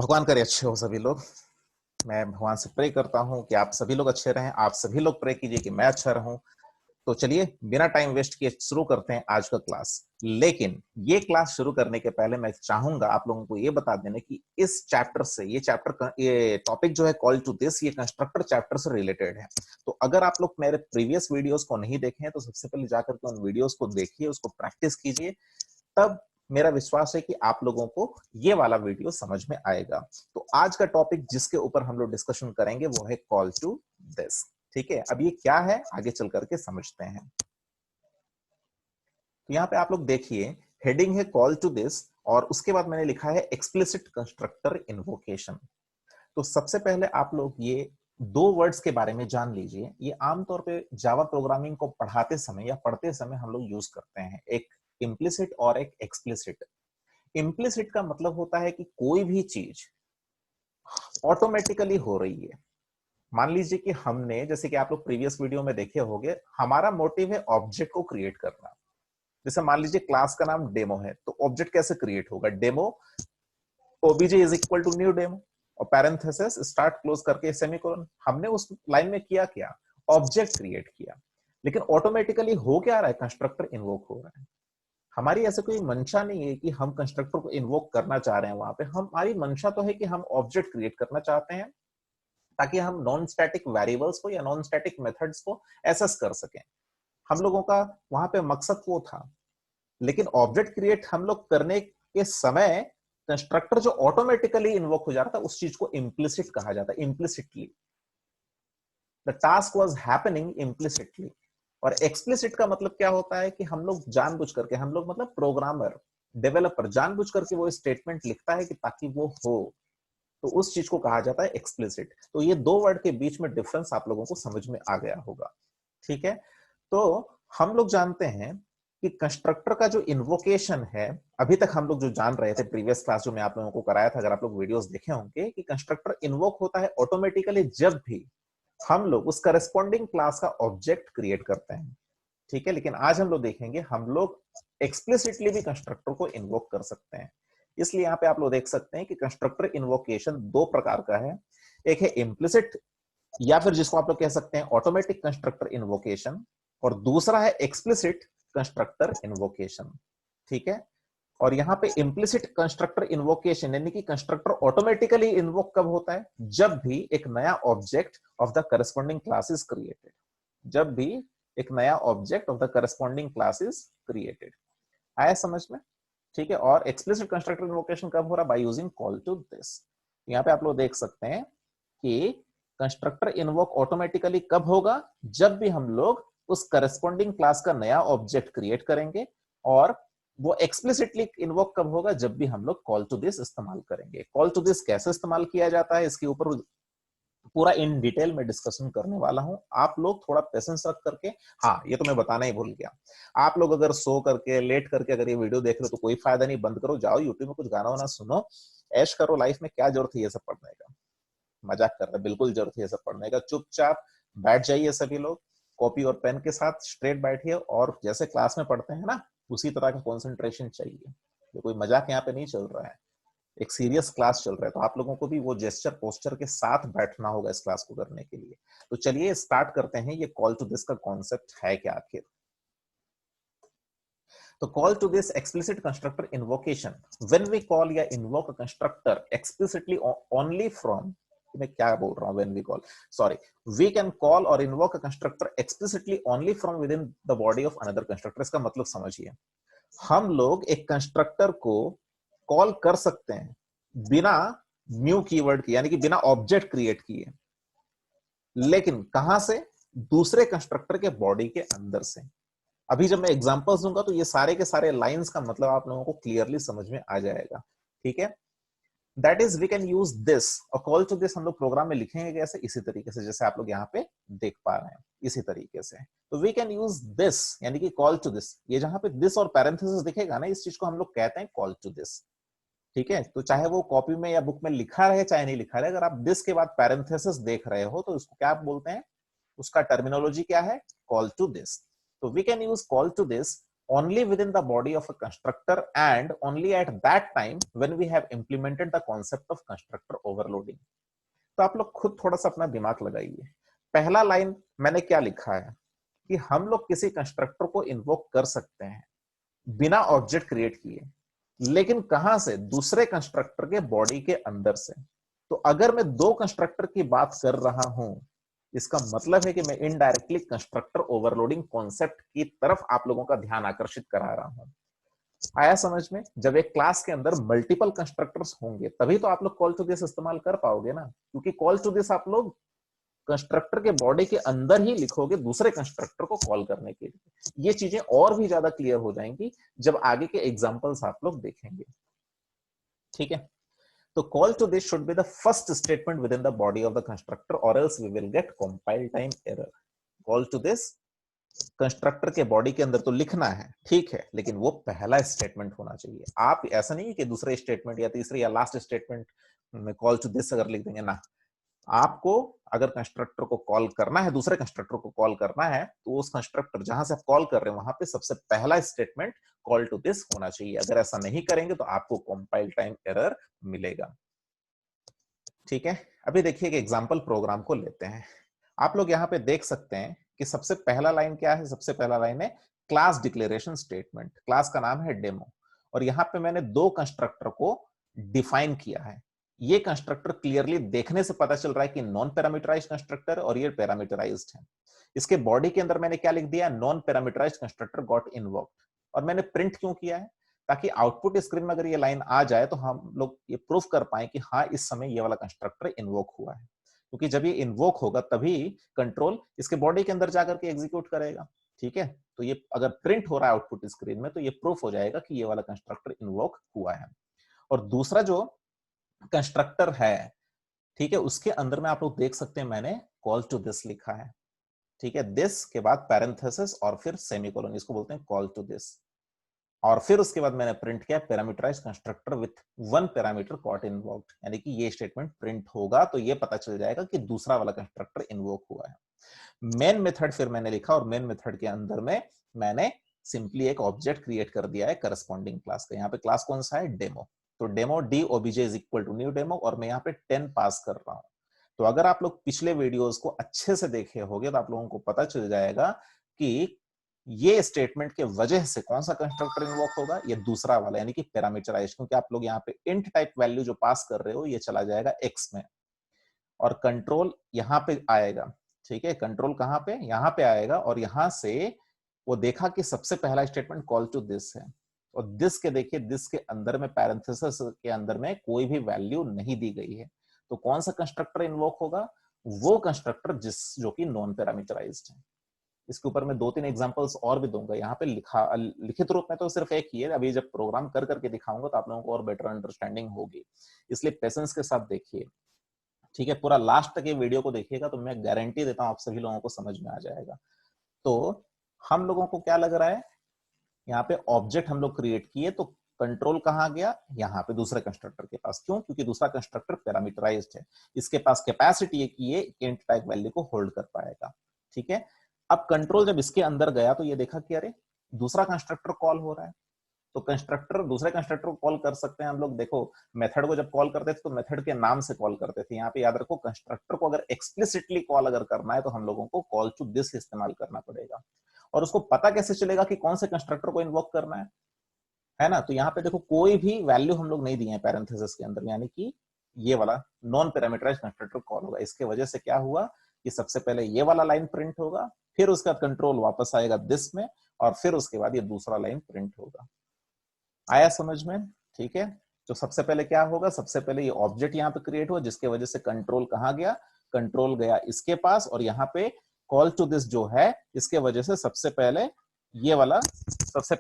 भगवान करे अच्छे हो सभी लोग। मैं भगवान से प्रे करता हूँ कि आप सभी लोग अच्छे रहें, आप सभी लोग प्रे कीजिए कि मैं अच्छा रहूं। तो चलिए बिना टाइम वेस्ट किए शुरू करते हैं आज का क्लास। लेकिन ये क्लास शुरू करने के पहले मैं चाहूंगा आप लोगों को ये बता देने कि इस चैप्टर से ये टॉपिक जो है कॉल टू दिस, ये कंस्ट्रक्टर चैप्टर से रिलेटेड है। तो अगर आप लोग मेरे प्रीवियस वीडियोस को नहीं देखे हैं तो सबसे पहले जाकर के उन वीडियोस को देखिए, उसको प्रैक्टिस कीजिए, तब मेरा विश्वास है कि आप लोगों को ये वाला वीडियो समझ में आएगा। तो आज का टॉपिक जिसके ऊपर हम लोग डिस्कशन करेंगे वो है कॉल टू दिस। ठीक है, अब ये क्या है आगे चल करके समझते हैं। तो यहाँ पे आप लोग देखिए, हेडिंग है कॉल टू दिस और उसके बाद मैंने लिखा है एक्सप्लिसिट कंस्ट्रक्टर इन्वोकेशन। तो सबसे पहले आप लोग ये दो वर्ड्स के बारे में जान लीजिए। ये आमतौर पे जावा प्रोग्रामिंग को पढ़ाते समय या पढ़ते समय हम लोग यूज करते हैं, एक इम्प्लिसिट और एक एक्सप्लिसिट। इम्प्लिसिट का मतलब होता है कि कोई भी चीज ऑटोमेटिकली हो रही है। मान लीजिए कि हमने, जैसे कि आप लोग प्रीवियस वीडियो में देखे होंगे, हमारा मोटिव है ऑब्जेक्ट को क्रिएट करना। जैसे मान लीजिए क्लास का नाम डेमो है, तो ऑब्जेक्ट कैसे क्रिएट होगा? Demo OBJ is equal to new demo और पैरेंथेसिस स्टार्ट क्लोज करके सेमीकोलन। हमने उस लाइन में किया क्या? ऑब्जेक्ट क्रिएट किया। लेकिन ऑटोमेटिकली हो क्या रहा है? कंस्ट्रक्टर इन्वोक हो रहा है। हमारी ऐसे कोई मंशा नहीं है कि हम कंस्ट्रक्टर को इन्वोक करना चाह रहे हैं। वहां पे हमारी मंशा तो है कि हम ऑब्जेक्ट क्रिएट करना चाहते हैं ताकि हम नॉन स्टैटिक वेरिएबल्स को या नॉन स्टैटिक मेथड्स को एसेस कर सकें। हम लोगों का वहां पे मकसद वो था। लेकिन ऑब्जेक्ट क्रिएट हम लोग करने के समय कंस्ट्रक्टर जो ऑटोमेटिकली इन्वोक हो जा रहा था, उस चीज को इम्प्लिसिट कहा जाता है। Implicitly the task was happening implicitly. और एक्सप्लिसिट का मतलब क्या होता है कि हम लोग जानबूझ करके, हम लोग मतलब प्रोग्रामर, डेवलपर जानबूझ करके वो स्टेटमेंट लिखता है कि ताकि वो हो, तो उस चीज को कहा जाता है एक्सप्लिसिट। तो ये दो वर्ड के बीच में डिफरेंस आप लोगों को समझ में आ गया होगा। ठीक है, तो हम लोग जानते हैं कि कंस्ट्रक्टर का जो इन्वोकेशन है, अभी तक हम लोग जो जान रहे थे प्रीवियस क्लास जो मैं आप लोगों को कराया था, अगर आप लोग वीडियोस देखे होंगे, कि कंस्ट्रक्टर इन्वोक होता है ऑटोमेटिकली जब भी हम लोग उस करस्पॉन्डिंग क्लास का ऑब्जेक्ट क्रिएट करते हैं। ठीक है, लेकिन आज हम लोग देखेंगे हम लोग एक्सप्लिसिटली भी कंस्ट्रक्टर को इन्वोक कर सकते हैं। इसलिए यहाँ पे आप लोग देख सकते हैं कि कंस्ट्रक्टर इन्वोकेशन दो प्रकार का है। एक है इम्प्लिसिट, या फिर जिसको आप लोग कह सकते हैं ऑटोमेटिक कंस्ट्रक्टर इन्वोकेशन, और दूसरा है एक्सप्लिसिट कंस्ट्रक्टर इन्वोकेशन। ठीक है, और यहाँ पे इम्प्लिसिट कंस्ट्रक्टर इन्वोकेशन यानी कि कंस्ट्रक्टर ऑटोमेटिकली इन्वोक कब होता है? जब भी एक नया object of the corresponding class is created. जब भी एक नया object of the corresponding class is created. आया समझ में? ठीक है, और एक्सप्लिसिट कंस्ट्रक्टर इन्वोकेशन कब हो रहा है? By using call to this. यहाँ पे आप लोग देख सकते हैं कि कंस्ट्रक्टर इन्वोक ऑटोमेटिकली कब होगा? जब भी हम लोग उस करस्पॉन्डिंग क्लास का नया ऑब्जेक्ट क्रिएट करेंगे। और वो एक्सप्लिसिटली इन्वोक कब होगा? जब भी हम लोग कॉल टू दिस इस्तेमाल करेंगे। कॉल टू दिस कैसे इस्तेमाल किया जाता है, इसके ऊपर पूरा इन डिटेल में डिस्कशन करने वाला हूं। आप लोग थोड़ा पेशेंस रख करके, हाँ ये तो मैं बताना ही भूल गया, आप लोग अगर सो करके लेट करके अगर ये वीडियो देख रहे हो तो कोई फायदा नहीं, बंद करो, जाओ यूट्यूब में कुछ गाना वाना सुनो, ऐश करो। लाइफ में क्या जरूरत है ये सब पढ़ने का? मजाक कर रहे हैं, बिल्कुल जरूरत है ये सब पढ़ने का। चुपचाप बैठ जाइए सभी लोग, कॉपी और पेन के साथ स्ट्रेट बैठिए, और जैसे क्लास में पढ़ते हैं ना, उसी तरह का कॉन्सेंट्रेशन चाहिए। ये कोई मजाक यहाँ पे नहीं चल रहा है, एक सीरियस क्लास चल रहा है। तो आप लोगों को भी वो जेस्चर पोस्चर के साथ बैठना होगा इस क्लास को करने के लिए। तो चलिए स्टार्ट करते हैं, ये कॉल टू दिस का कॉन्सेप्ट है क्या आखिर। तो call to this explicit constructor invocation, when we call या invoke a constructor explicitly only from, मैं क्या बोल रहा हूं, when we call, sorry, we can call और invoke a constructor explicitly only from within the body of another constructor. इसका मतलब समझिए, हम लोग एक कंस्ट्रक्टर को कॉल कर सकते हैं बिना न्यू कीवर्ड के, यानी कि बिना ऑब्जेक्ट क्रिएट किए, लेकिन कहां से? दूसरे कंस्ट्रक्टर के बॉडी के अंदर से। अभी जब मैं एग्जांपल्स दूंगा तो ये सारे के सारे लाइंस का मतलब आप लोगों को क्लियरली समझ में आ जाएगा। ठीक है, that is we can use this. और कॉल टू दिस हम लोग प्रोग्राम में लिखेंगे कैसे? इसी तरीके से जैसे आप लोग यहाँ पे देख पा रहे हैं, इसी तरीके से। तो वी कैन यूज दिस यानी कि कॉल टू दिस। ये जहां पे दिस और पैरेंथेसिस दिखेगा ना, इस चीज को हम लोग कहते हैं कॉल टू दिस। ठीक है, तो चाहे वो कॉपी में या बुक में लिखा रहे चाहे नहीं लिखा रहे, अगर आप दिस के बाद पैरेंथेसिस देख रहे हो तो उसको क्या बोलते हैं? उसका टर्मिनोलॉजी क्या है? Call to this. तो we can use call to this only within the body of a constructor and only at that time when we have implemented the concept of constructor overloading. तो आप लोग खुद थोड़ा सा अपना दिमाग लगाइए। पहला लाइन मैंने क्या लिखा है कि हम लोग किसी कंस्ट्रक्टर को इन्वोक कर सकते हैं बिना ऑब्जेक्ट क्रिएट किए, लेकिन कहां से? दूसरे कंस्ट्रक्टर के बॉडी के अंदर से। तो अगर मैं दो कंस्ट्रक्टर की बात कर रहा हूं, इसका मतलब है कि मैं इनडायरेक्टली कंस्ट्रक्टर ओवरलोडिंग कॉन्सेप्ट की तरफ आप लोगों का ध्यान आकर्षित करा रहा हूं। आया समझ में? जब एक क्लास के अंदर मल्टीपल कंस्ट्रक्टर्स होंगे तभी तो आप लोग कॉल टू दिस इस्तेमाल कर पाओगे ना, क्योंकि कॉल टू दिस आप लोग कंस्ट्रक्टर के बॉडी के अंदर ही लिखोगे दूसरे कंस्ट्रक्टर को कॉल करने के लिए। ये चीजें और भी ज्यादा क्लियर हो जाएंगी जब आगे के एग्जांपल्स आप लोग देखेंगे। ठीक है, तो call to this should be the first statement within the body of the constructor or else we will get compile time error. Call to this constructor के बॉडी के अंदर तो लिखना है, ठीक है, लेकिन वो पहला स्टेटमेंट होना चाहिए। आप ऐसा नहीं है कि दूसरे स्टेटमेंट या तीसरे या लास्ट स्टेटमेंट में कॉल टू दिस अगर लिख देंगे ना। आपको अगर कंस्ट्रक्टर को कॉल करना है, दूसरे कंस्ट्रक्टर को कॉल करना है, तो उस कंस्ट्रक्टर जहां से आप कॉल कर रहे हैं वहां पे सबसे पहला स्टेटमेंट कॉल टू दिस होना चाहिए। अगर ऐसा नहीं करेंगे तो आपको कंपाइल टाइम एरर मिलेगा। ठीक है, अभी देखिए एक एग्जांपल प्रोग्राम को लेते हैं। आप लोग यहाँ पे देख सकते हैं कि सबसे पहला लाइन क्या है? सबसे पहला लाइन है क्लास डिक्लेरेशन स्टेटमेंट। क्लास का नाम है डेमो और यहाँ पे मैंने दो कंस्ट्रक्टर को डिफाइन किया है। ये कंस्ट्रक्टर क्लियरली देखने से पता चल रहा है कि नॉन पैरामीटराइज्ड कंस्ट्रक्टर और ये पैरामीटराइज्ड है। इसके बॉडी के अंदर मैंने क्या लिख दिया? Non parameterised constructor got invoked. और मैंने प्रिंट क्यों किया है? ताकि आउटपुट स्क्रीन में अगर ये लाइन आ जाए तो हम लोग ये प्रूफ कर पाए कि हाँ इस समय ये वाला कंस्ट्रक्टर इन्वोक हुआ है, क्योंकि जब ये इन्वोक होगा तभी कंट्रोल इसके बॉडी के अंदर जाकर के एग्जीक्यूट करेगा। ठीक है, तो ये अगर प्रिंट हो रहा है आउटपुट स्क्रीन में तो ये प्रूफ हो जाएगा कि ये वाला कंस्ट्रक्टर इन्वोक हुआ है। और दूसरा जो कंस्ट्रक्टर है, ठीक है, उसके अंदर में आप लोग देख सकते हैं मैंने कॉल टू दिस लिखा है। ठीक है, दिस के बाद पैरेंथेसिस और फिर सेमीकोलन, इसको बोलते हैं कॉल टू दिस। और फिर उसके बाद मैंने प्रिंट किया parameterised constructor with one parameter got invoked, यानी कि ये स्टेटमेंट प्रिंट होगा तो ये पता चल जाएगा कि दूसरा वाला कंस्ट्रक्टर इन्वोक हुआ है। मेन मेथड फिर मैंने लिखा और मेन मेथड के अंदर में मैंने सिंपली एक ऑब्जेक्ट क्रिएट कर दिया है करस्पॉन्डिंग क्लास का। यहाँ पे क्लास कौन सा है? डेमो। तो demo D OBJ is equal to new demo और मैं यहाँ पे 10 पास कर रहा हूँ। तो अगर आप लोग पिछले वीडियोस को अच्छे से देखे होंगे तो आप लोगों को पता चल जाएगा कि ये स्टेटमेंट के वजह से कौन सा कंस्ट्रक्टर इन्वोक होगा? ये दूसरा वाला, यानी कि पैरामीटराइज्ड, क्योंकि आप लोग यहाँ पे इंट टाइप वैल्यू जो पास कर रहे हो ये चला जाएगा एक्स में और कंट्रोल यहाँ पे आएगा। ठीक है, कंट्रोल कहाँ पे? यहाँ पे आएगा और यहां से वो देखा कि सबसे पहला स्टेटमेंट कॉल टू दिस है और दिस के देखिए, दिस के अंदर में पैरेंथेसिस के अंदर में कोई भी वैल्यू नहीं दी गई है। तो कौन सा कंस्ट्रक्टर इन्वोक होगा? वो कंस्ट्रक्टर जो कि नॉन पैरामीटराइज्ड है। इसके ऊपर मैं 2-3 एग्जांपल्स और भी दूंगा। यहाँ पे लिखित रूप में तो सिर्फ एक ही है, अभी जब प्रोग्राम कर करके दिखाऊंगा तो आप लोगों को और बेटर अंडरस्टैंडिंग होगी, इसलिए पेशेंस के साथ देखिए। ठीक है, पूरा लास्ट तक ये वीडियो को देखिएगा तो मैं गारंटी देता हूँ आप सभी लोगों को समझ में आ जाएगा। तो हम लोगों को क्या लग रहा है? यहाँ पे ऑब्जेक्ट हम लोग क्रिएट किए तो कंट्रोल कहाँ गया? यहाँ पे दूसरे कंस्ट्रक्टर के पास। क्यों? क्योंकि दूसरा कंस्ट्रक्टर पैरामीटराइज्ड है, इसके पास कैपेसिटी है कि ये इंट टाइप वैल्यू को होल्ड कर पाएगा। ठीक है, अब कंट्रोल जब इसके अंदर गया तो ये देखा कि अरे दूसरा कंस्ट्रक्टर कॉल हो रहा है। तो कंस्ट्रक्टर, दूसरे कंस्ट्रक्टर को कॉल कर सकते हैं हम लोग। देखो मेथड को जब कॉल करते थे तो मेथड के नाम से कॉल करते थे। यहाँ पे याद रखो कंस्ट्रक्टर को अगर एक्सप्लिसिटली कॉल अगर करना है तो हम लोगों को कॉल टू दिस इस्तेमाल करना पड़ेगा। और उसको पता कैसे चलेगा कि कौन से कंस्ट्रक्टर को इन्वोक करना है ना? तो यहाँ पे देखो कोई भी वैल्यू हम लोग नहीं दिए हैं पैरेंथेसिस के अंदर, यानी कि ये वाला नॉन पैरामीटराइज्ड कंस्ट्रक्टर कॉल होगा। इसके वजह से क्या हुआ कि सबसे पहले ये वाला लाइन प्रिंट होगा, फिर उसका कंट्रोल वापस आएगा दिस में और फिर उसके बाद ये दूसरा लाइन प्रिंट होगा। आया समझ में? ठीक है, तो सबसे पहले क्या होगा? सबसे पहले ये ऑब्जेक्ट यहाँ पे क्रिएट हुआ जिसके वजह से कंट्रोल कहाँ गया? कंट्रोल गया इसके पास और यहाँ पे कॉल टू दिस जो है इसके वजह से सबसे पहले ये वाला सबसे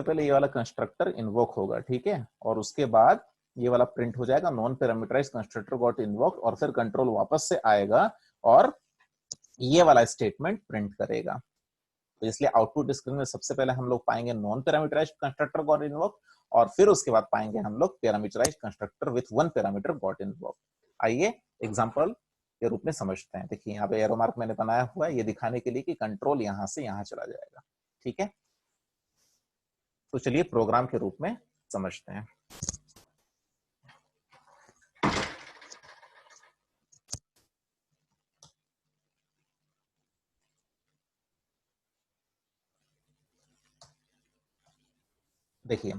पहले ये वाला कंस्ट्रक्टर इन्वोक होगा। ठीक है, और उसके बाद ये वाला प्रिंट हो जाएगा non parameterised constructor got invoked और फिर कंट्रोल वापस से आएगा और ये वाला स्टेटमेंट प्रिंट करेगा। तो इसलिए आउटपुट स्क्रीन में सबसे पहले हम लोग पाएंगे non parameterised constructor got invoked और फिर उसके बाद पाएंगे हम लोग parameterised constructor with one parameter got invoked. आइए एग्जांपल के रूप में समझते हैं। देखिए यहाँ पे एरो मार्क मैंने बनाया हुआ है, ये दिखाने के लिए कि कंट्रोल यहां से यहां चला जाएगा। ठीक है, तो चलिए प्रोग्राम के रूप में समझते हैं। देखिए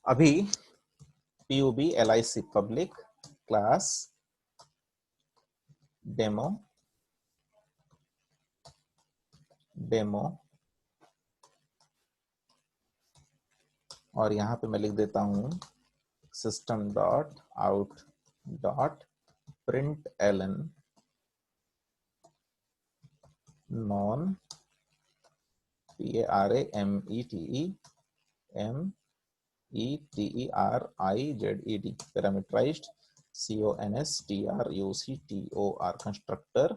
अभी PUBLIC पब्लिक क्लास डेमो और यहां पे मैं लिख देता हूं system dot out dot print Elon non PARAMETERIZED parameterized CONSTRUCTOR constructor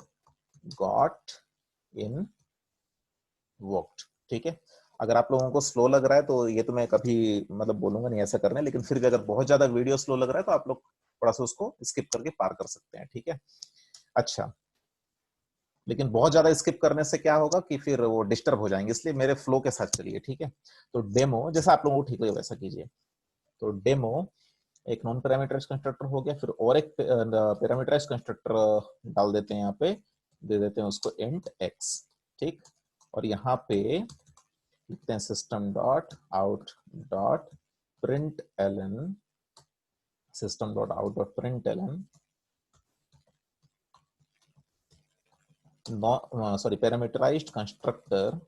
got invoked. ठीक है, अगर आप लोगों को स्लो लग रहा है तो ये तो मैं कभी मतलब बोलूंगा नहीं ऐसा करना है, लेकिन फिर भी अगर बहुत ज्यादा वीडियो स्लो लग रहा है तो आप लोग थोड़ा सा उसको स्किप करके पार कर सकते हैं। ठीक है, अच्छा, लेकिन बहुत ज्यादा स्किप करने से क्या होगा कि फिर वो डिस्टर्ब हो जाएंगे, इसलिए मेरे फ्लो के साथ चलिए। ठीक है, तो डेमो जैसा आप लोगों को ठीक लगे वैसा कीजिए। तो डेमो एक नॉन पैरामीटराइज्ड कंस्ट्रक्टर हो गया, फिर और एक पैरामीटराइज्ड कंस्ट्रक्टर डाल देते हैं यहाँ पे, दे देते हैं उसको इंट एक्स। ठीक, और यहाँ पे लिखते हैं system dot out dot print LN system dot out dot print LN parameterised constructor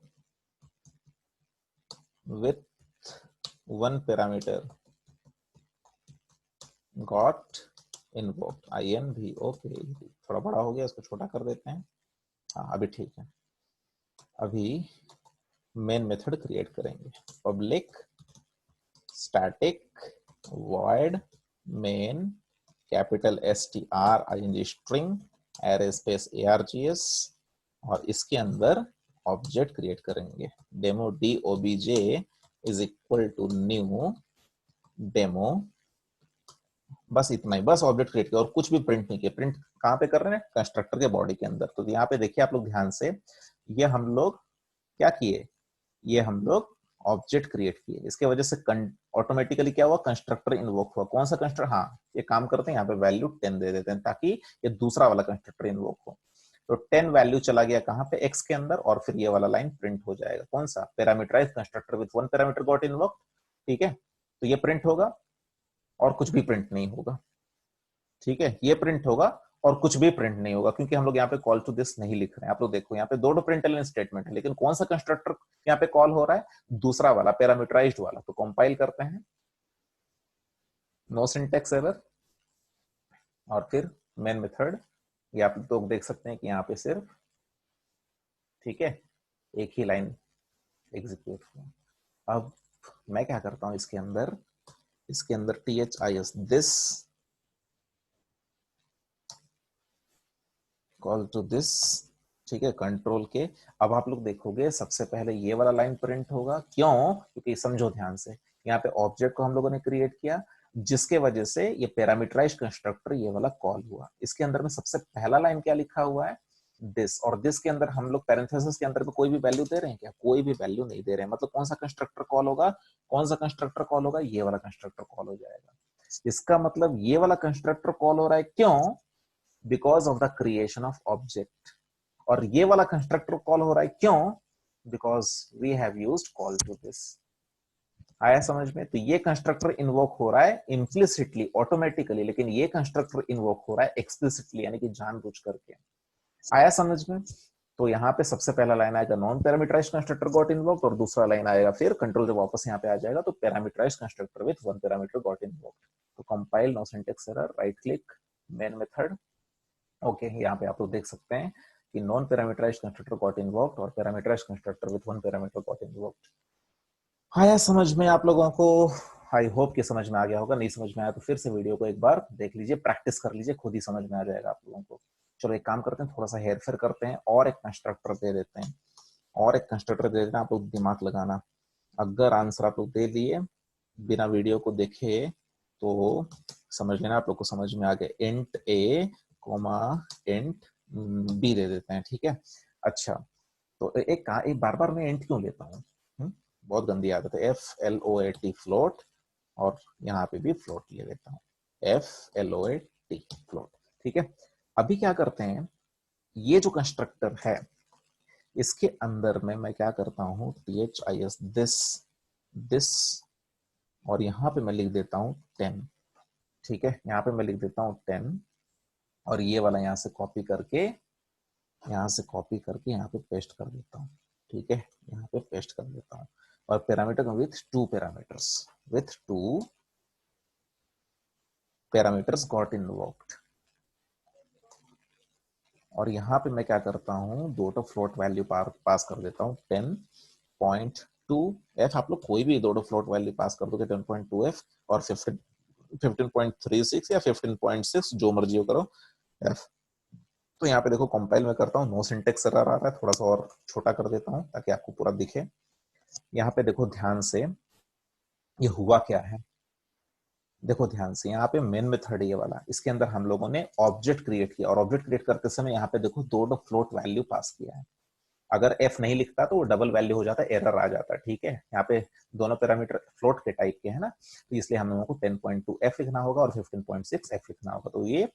with one parameter got invoked INVOKED। थोड़ा बड़ा हो गया, इसको छोटा कर देते हैं। हाँ अभी ठीक है। अभी मेन मेथड क्रिएट करेंगे, public static void main capital STRING string array space ARGS और इसके अंदर ऑब्जेक्ट क्रिएट करेंगे demo DOBJ is equal to new demo. बस इतना ही, बस ऑब्जेक्ट क्रिएट किया और कुछ भी प्रिंट नहीं किया। प्रिंट कहाँ पे कर रहे हैं? कंस्ट्रक्टर के बॉडी के अंदर। तो यहाँ पे देखिए आप लोग ध्यान से, ये हम लोग क्या किए, ये हम लोग ऑब्जेक्ट क्रिएट किए, इसके वजह से ऑटोमेटिकली क्या हुआ, कंस्ट्रक्टर इन्वोक हुआ। कौन सा कंस्ट्रक्टर? हाँ, ये काम करते हैं, यहाँ पे वैल्यू 10 दे देते हैं ताकि ये दूसरा वाला कंस्ट्रक्टर इन्वोक हो। तो 10 वैल्यू चला गया कहाँ पे? एक्स के अंदर, और फिर ये वाला लाइन प्रिंट हो जाएगा। कौन सा? Parameterised constructor with one parameter got invoked. ठीक है, तो ये प्रिंट होगा और कुछ भी प्रिंट नहीं होगा। ठीक है, ये प्रिंट होगा और कुछ भी प्रिंट नहीं होगा, क्योंकि हम लोग यहाँ पे कॉल टू दिस नहीं लिख रहे हैं। आप लोग देखो यहाँ पे दो प्रिंटलन स्टेटमेंट है, लेकिन कौन सा कंस्ट्रक्टर यहाँ पे कॉल हो रहा है? दूसरा वाला, पैरामीटराइज्ड वाला। तो कंपाइल करते हैं, नो सिंटैक्स एरर, और फिर मेन मेथड। ये आप लोग देख सकते हैं कि यहाँ पे सिर्फ, ठीक है, एक ही लाइन एग्जीक्यूट हुआ। अब मैं क्या करता हूं, इसके अंदर THIS this call to this. ठीक है, कंट्रोल के। अब आप लोग देखोगे सबसे पहले ये वाला लाइन प्रिंट होगा। क्यों? क्योंकि समझो ध्यान से, यहाँ पे ऑब्जेक्ट को हम लोगों ने क्रिएट किया, जिसके वजह से ये पैरामीटराइज्ड कंस्ट्रक्टर ये वाला कॉल हुआ। इसके अंदर में सबसे पहला लाइन क्या लिखा हुआ है? दिस। और दिस के अंदर हम लोग पैरेंथेसिस के अंदर में कोई भी वैल्यू दे रहे हैं क्या? कोई भी वैल्यू नहीं दे रहे हैं। मतलब कौन सा कंस्ट्रक्टर कॉल होगा? कौन सा कंस्ट्रक्टर कॉल होगा? ये वाला कंस्ट्रक्टर कॉल हो जाएगा। इसका मतलब ये वाला कंस्ट्रक्टर कॉल हो रहा है, क्यों? Because of the creation of object. और ये वाला कंस्ट्रक्टर कॉल हो रहा है, क्यों? Because we have used call to this. आया समझ में? तो ये कंस्ट्रक्टर इन्वोक हो रहा है इम्प्लिसिटली, ऑटोमेटिकली, लेकिन ये कंस्ट्रक्टर इन्वोक हो रहा है एक्सप्लिसिटली, यानी कि जानबूझ करके। आया समझ में? तो यहाँ पे सबसे पहला लाइन आएगा non parameterised constructor got invoked, और दूसरा लाइन आएगा फिर कंट्रोल जब वापस यहाँ पे आ जाएगा तो parameterized constructor with one parameter got invoked. तो compile, no syntax error, right click, main method. Okay, यहाँ पे आप लोग देख सकते हैं कि non parameterised constructor got invoked और parameterized constructor with one parameter got invoked. आया समझ में आप लोगों को? आई होप कि समझ में आ गया होगा। नहीं समझ में आया तो फिर से वीडियो को एक बार देख लीजिए, प्रैक्टिस कर लीजिए, खुद ही समझ में आ जाएगा आप लोगों को। चलो एक काम करते हैं, थोड़ा सा हेर फेर करते हैं और एक कंस्ट्रक्टर दे देते हैं, और एक कंस्ट्रक्टर दे देते हैं। आप लोग दिमाग लगाना, अगर आंसर आप लोग दे दिए बिना वीडियो को देखे तो समझ लेना आप लोग को समझ में आ गया। इंट ए कोमा इंट बी दे देते हैं, ठीक है। अच्छा, तो एक बार बार मैं इंट क्यों लेता हूँ? बहुत गंदी आदत है। FLOAT फ्लोट, और यहाँ पे भी फ्लोट ले लेता हूँ, FLOAT फ्लोट, ठीक है। अभी क्या करते हैं, ये जो कंस्ट्रक्टर है इसके अंदर में मैं क्या करता हूँ, THIS दिस, और यहाँ पे मैं लिख देता हूँ 10, ठीक है। यहाँ पे मैं लिख देता हूँ 10, और ये वाला यहाँ से कॉपी करके यहाँ पे पेस्ट कर देता हूँ, ठीक है। यहाँ पे पेस्ट कर देता हूँ, और parameter with two parameters got invoked. और यहाँ पे मैं क्या करता हूँ, दो तो फ्लोट वैल्यू पास कर देता हूँ, 10.2f। आप लोग कोई भी दो फ्लोट वैल्यू पास कर दोगे, 10.2f और 15.36 या 15.6, जो मर्जी हो करो f। तो यहाँ पे देखो कंपाइल में करता हूँ, नो सिंटेक्स एरर आ रहा है, थोड़ा सा और छोटा कर देता हूँ ताकि आपको पूरा दिखे। यहाँ पे देखो ध्यान से, ये हुआ क्या है, देखो ध्यान से, यहाँ पे मेन मेथड ये वाला, इसके अंदर हम लोगों ने ऑब्जेक्ट क्रिएट किया, और ऑब्जेक्ट क्रिएट करते समय यहाँ पे देखो दो फ्लोट वैल्यू पास किया है। अगर f नहीं लिखता तो वो डबल वैल्यू हो जाता, एरर आ जाता, ठीक है। यहाँ पे दोनों पैरामीटर फ्लोट के टाइप के है ना, तो इसलिए हम लोगों को 10.2f लिखना होगा और 15.6f लिखना होगा। तो ये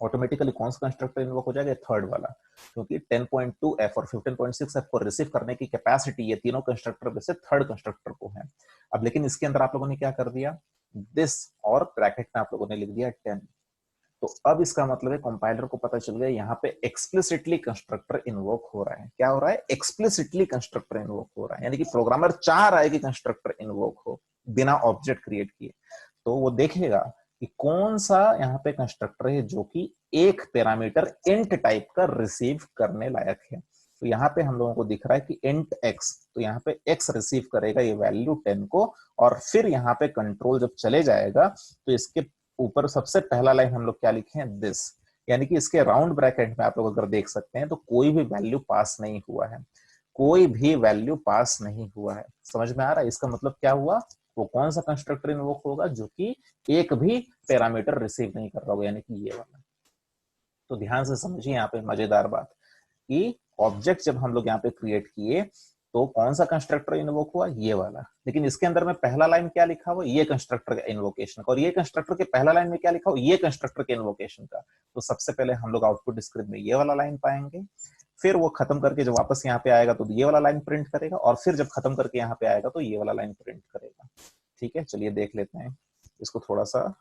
ऑटोमेटिकली कौन सा कंस्ट्रक्टर इन्वोक हो जाएगा, थर्ड वाला, क्योंकि 10.2f और 15.6f को रिसीव करने की कैपेसिटी ये तीनों कंस्ट्रक्टर में से थर्ड कंस्ट्रक्टर को है। अब लेकिन इसके अंदर आप लोगों ने क्या कर दिया, दिस, और ब्रैकेट में आप लोगों ने लिख दिया 10। तो अब इसका मतलब है कंपाइलर को पता चल गया यहाँ पे एक्सप्लिसिटली कंस्ट्रक्टर इन्वोक हो रहा है। क्या हो रहा है, एक्सप्लिसिटली कंस्ट्रक्टर इन्वोक हो रहा है, यानी कि प्रोग्रामर चाह रहा है कि कंस्ट्रक्टर इन्वोक हो बिना ऑब्जेक्ट क्रिएट किए। तो वो देखेगा कि कौन सा यहाँ पे कंस्ट्रक्टर है जो कि एक पैरामीटर इंट टाइप का रिसीव करने लायक है। तो यहाँ पे हम लोगों को दिख रहा है कि इंट x, तो यहाँ पे x रिसीव करेगा ये वैल्यू 10 को, और फिर यहाँ पे कंट्रोल जब चले जाएगा तो इसके ऊपर सबसे पहला लाइन हम लोग क्या लिखे हैं, दिस, यानी कि इसके राउंड ब्रैकेट में आप लोग अगर देख सकते हैं तो कोई भी वैल्यू पास नहीं हुआ है, कोई भी वैल्यू पास नहीं हुआ है। समझ में आ रहा है, इसका मतलब क्या हुआ, वो कौन सा कंस्ट्रक्टर इन्वोक होगा जो कि एक भी पैरामीटर रिसीव नहीं कर रहा होगा, यानी कि ये वाला। तो ध्यान से समझिए यहाँ पे मजेदार बात, कि ऑब्जेक्ट जब हम लोग यहाँ पे क्रिएट किए तो कौन सा कंस्ट्रक्टर इन्वोक हुआ, ये वाला। लेकिन इसके अंदर में पहला लाइन क्या लिखा हुआ, ये कंस्ट्रक्टर का इन्वोकेशन का, और ये कंस्ट्रक्टर के पहला लाइन में क्या लिखा हुआ, ये कंस्ट्रक्टर के इन्वोकेशन का। तो सबसे पहले हम लोग आउटपुट स्क्रिप्ट में ये वाला लाइन पाएंगे, फिर वो खत्म करके जब वापस यहाँ पे आएगा तो ये वाला लाइन प्रिंट करेगा, और फिर जब खत्म करके यहाँ पे आएगा तो ये वाला लाइन प्रिंट करेगा। ठीक है, चलिए देख लेते हैं। इसको थोड़ा सा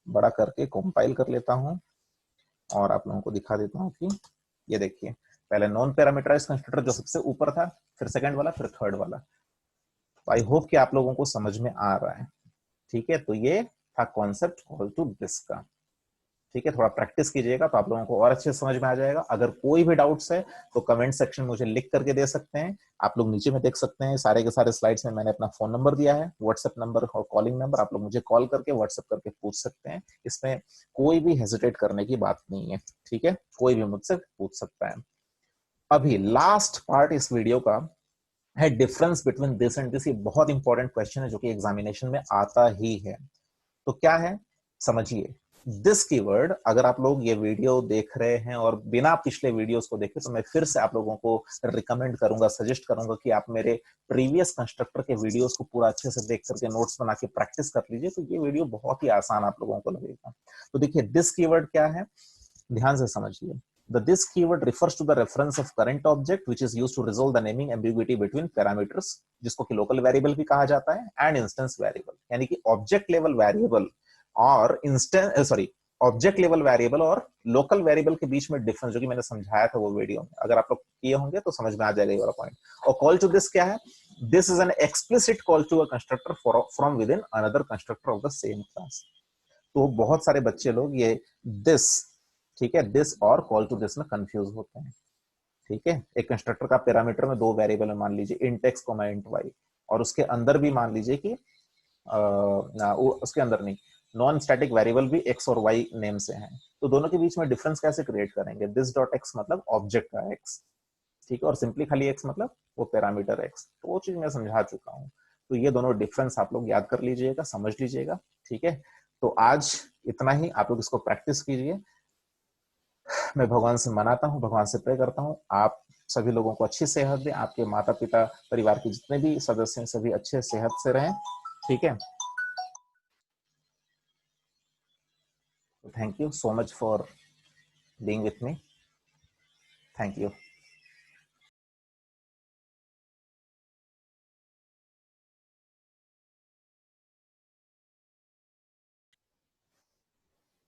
बड़ा करके कंपाइल कर लेता हूं और आप लोगों को दिखा देता हूं कि ये देखिए, पहले नॉन पैरामीटराइज्ड कंस्ट्रक्टर जो सबसे ऊपर था, फिर सेकंड वाला, फिर थर्ड वाला। आई होप कि आप लोगों को समझ में आ रहा है। ठीक है, तो ये था कॉन्सेप्ट कॉल टू दिस का। ठीक है, थोड़ा प्रैक्टिस कीजिएगा तो आप लोगों को और अच्छे से समझ में आ जाएगा। अगर कोई भी डाउट्स है तो कमेंट सेक्शन में मुझे लिख करके दे सकते हैं। आप लोग नीचे में देख सकते हैं सारे के सारे स्लाइड्स में मैंने अपना फोन नंबर दिया है, व्हाट्सएप नंबर और कॉलिंग नंबर। आप लोग मुझे कॉल करके व्हाट्सएप करके पूछ सकते हैं, इसमें कोई भी हेजिटेट करने की बात नहीं है। ठीक है, कोई भी मुझसे पूछ सकता है। अभी लास्ट पार्ट इस वीडियो का है difference between this and this. ये बहुत इंपॉर्टेंट क्वेश्चन है जो कि एग्जामिनेशन में आता ही है। तो क्या है, समझिए। दिस कीवर्ड, अगर आप लोग ये वीडियो देख रहे हैं और बिना पिछले वीडियोस को देखे, तो मैं फिर से आप लोगों को रिकमेंड करूंगा, सजेस्ट करूंगा कि आप मेरे प्रीवियस कंस्ट्रक्टर के वीडियोस को पूरा अच्छे से देख करके नोट्स बना के प्रैक्टिस कर लीजिए, तो ये वीडियो बहुत ही आसान आप लोगों को लगेगा। तो देखिए, दिस कीवर्ड क्या है, ध्यान से समझिए। The this keyword refers to the reference of current object which is used to resolve the naming ambiguity between parameters, जिसको कि लोकल वेरिएबल भी कहा जाता है, एंड इंस्टेंस वेरिएबल, यानी कि ऑब्जेक्ट लेवल वेरिएबल और ऑब्जेक्ट लेवल वेरिएबल और लोकल वेरिएबल के बीच में डिफरेंस, जो कि मैंने समझाया था वो वीडियो में। अगर आप लोग किए होंगे तो समझ में आ जाएगा ये वाला पॉइंट। और कॉल टू दिस क्या है, this is an explicit call to a constructor from within another constructor of the same class. तो बहुत सारे बच्चे लोग ये दिस, ठीक है, दिस और कॉल टू दिस में कंफ्यूज होते हैं। ठीक है, एक कंस्ट्रक्टर का पैरामीटर में दो वेरिएबल है, मान लीजिए int X comma int Y, और उसके अंदर भी मान लीजिए कि उसके अंदर नहीं, नॉन स्टैटिक वेरिएबल भी एक्स और वाई नेम से हैं। तो दोनों के बीच में डिफरेंस कैसे क्रिएट करेंगे, दिस डॉट एक्स मतलब ऑब्जेक्ट का एक्स, ठीक है, और सिंपली खाली एक्स मतलब वो पैरामीटर एक्स। तो वो चीज मैं समझा चुका हूँ। तो ये दोनों डिफरेंस आप लोग याद कर लीजिएगा, समझ लीजिएगा। ठीक है, तो आज इतना ही, आप लोग इसको प्रैक्टिस कीजिए। मैं भगवान से मनाता हूँ, भगवान से प्रे करता हूँ आप सभी लोगों को अच्छी सेहत दे, आपके माता पिता परिवार के जितने भी सदस्य हैं सभी अच्छे सेहत से रहें। ठीक है, thank you so much for being with me. Thank you.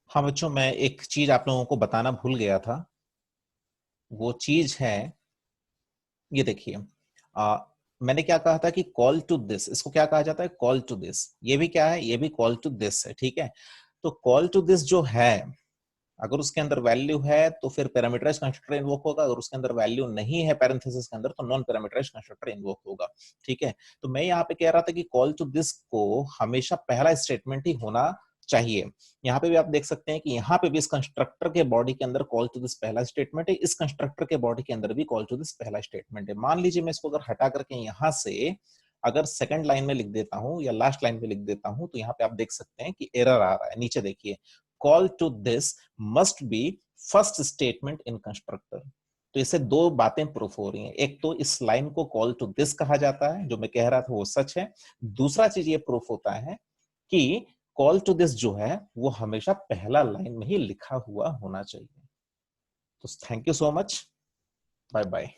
हाँ बच्चों, मैं एक चीज आप लोगों को बताना भूल गया था। वो चीज है, ये देखिए, मैंने क्या कहा था कि कॉल टू दिस, इसको क्या कहा जाता है, कॉल टू दिस। ये भी क्या है, ये भी कॉल टू दिस है। ठीक है, तो कॉल टू दिस जो है, अगर उसके अंदर वैल्यू है तो फिर पैरामीटराइज्ड कंस्ट्रक्टर इन्वोक होगा, अगर उसके अंदर वैल्यू नहीं है पैरेंथेसिस के अंदर तो नॉन पैरामीटराइज्ड कंस्ट्रक्टर इन्वोक होगा। ठीक है, तो मैं यहाँ पे कह रहा था कि कॉल टू दिस को हमेशा पहला स्टेटमेंट ही होना चाहिए। यहाँ पे भी आप देख सकते हैं कि यहाँ पे भी इस कंस्ट्रक्टर के बॉडी के अंदर कॉल टू दिस पहला स्टेटमेंट है, इस कंस्ट्रक्टर के बॉडी के अंदर भी कॉल टू दिस पहला स्टेटमेंट है। मान लीजिए मैं इसको अगर हटा करके यहाँ से अगर सेकंड लाइन में लिख देता हूं या लास्ट लाइन में लिख देता हूं, तो यहाँ पे आप देख सकते हैं कि एरर आ रहा है। नीचे देखिए, call to this must be first statement in constructor. तो इससे दो बातें प्रूफ हो रही हैं, एक तो इस लाइन को कॉल टू दिस कहा जाता है, जो मैं कह रहा था वो सच है। दूसरा चीज ये प्रूफ होता है कि कॉल टू दिस जो है वो हमेशा पहला लाइन में ही लिखा हुआ होना चाहिए। तो thank you so much, bye bye.